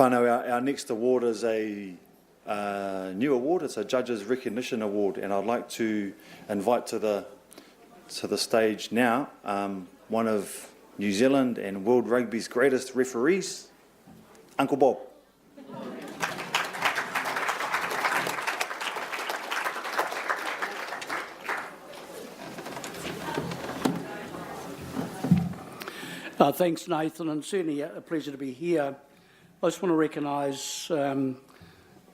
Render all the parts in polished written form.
Whānau, our next award is a new award. It's a Judges Recognition Award, and I'd like to invite to the stage now one of New Zealand and World Rugby's greatest referees, Uncle Bob. Thanks, Nathan, and certainly a pleasure to be here. I just want to recognise our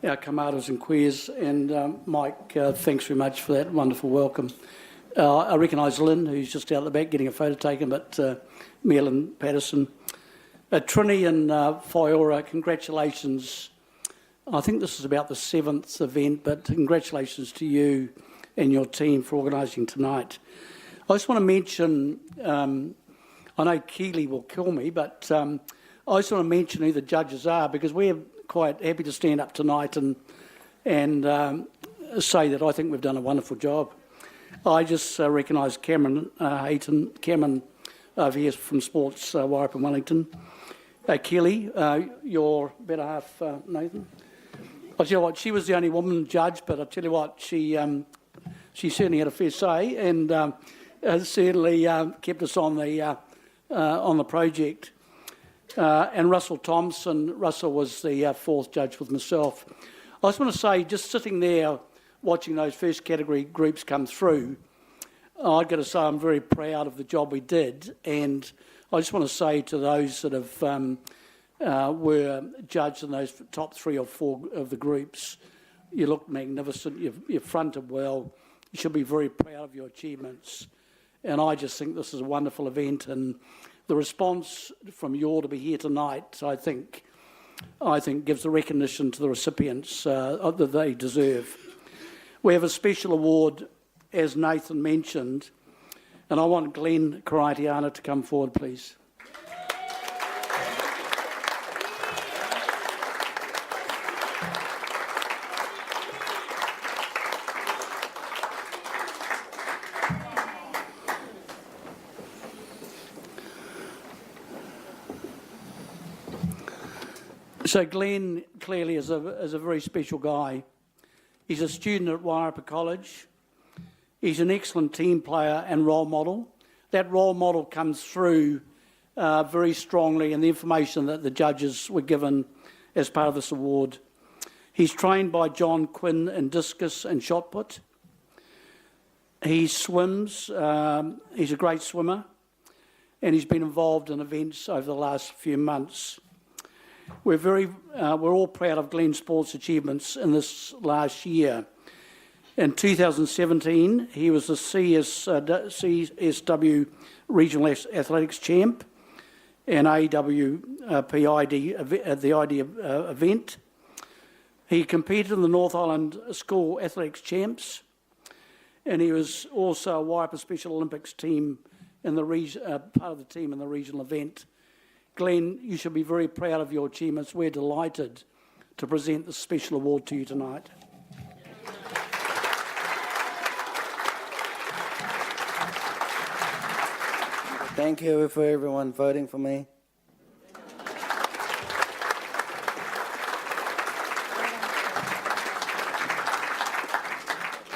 kamaras and queers, and Mike, thanks very much for that wonderful welcome. I recognise Lynn, who's just out the back getting a photo taken, but Marilyn Patterson. Trini and Whaiora, congratulations. I think this is about the 7th event, but congratulations to you and your team for organising tonight. I just want to mention, I know Keely will kill me, but I just want to mention who the judges are, because we're quite happy to stand up tonight and say that I think we've done a wonderful job. I just recognise Cameron Hayton, Cameron over here from Sports Wairarapa Wellington. Keely, your better half, Nathan. I'll tell you what, she was the only woman judge, but I'll tell you what, she certainly had a fair say, and certainly kept us on the project. And Russell Thompson, Russell was the 4th judge with myself. I just want to say, just sitting there watching those first category groups come through, I've got to say I'm very proud of the job we did, and I just want to say to those that have were judged in those top 3 or 4 of the groups, you look magnificent, you've fronted well, you should be very proud of your achievements, and I just think this is a wonderful event, and the response from you all to be here tonight, I think gives the recognition to the recipients that they deserve. We have a special award, as Nathan mentioned, and I want Glenn Karatiana to come forward, please. So Glenn clearly is a very special guy. He's a student at Wairarapa College. He's an excellent team player and role model. That role model comes through very strongly in the information that the judges were given as part of this award. He's trained by John Quinn in discus and shot put. He swims. He's a great swimmer, and he's been involved in events over the last few months. We're all proud of Glenn's sports achievements in this last year. In 2017, he was the CSW Regional Athletics Champ and AWPID at the ID event. He competed in the North Island School Athletics Champs, and he was also a Wairarapa Special Olympics team in the part of the team in the regional event. Glenn, you should be very proud of your achievements. We're delighted to present this special award to you tonight. Thank you for everyone voting for me.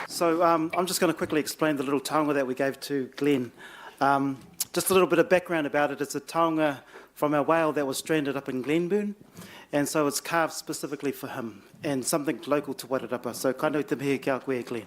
So I'm just going to quickly explain the little taonga that we gave to Glenn. Just a little bit of background about it. It's a taonga from our whale that was stranded up in Glenburn, and so it's carved specifically for him and something local to Wairarapa. So ka nau te mihi kia koe, Glenn.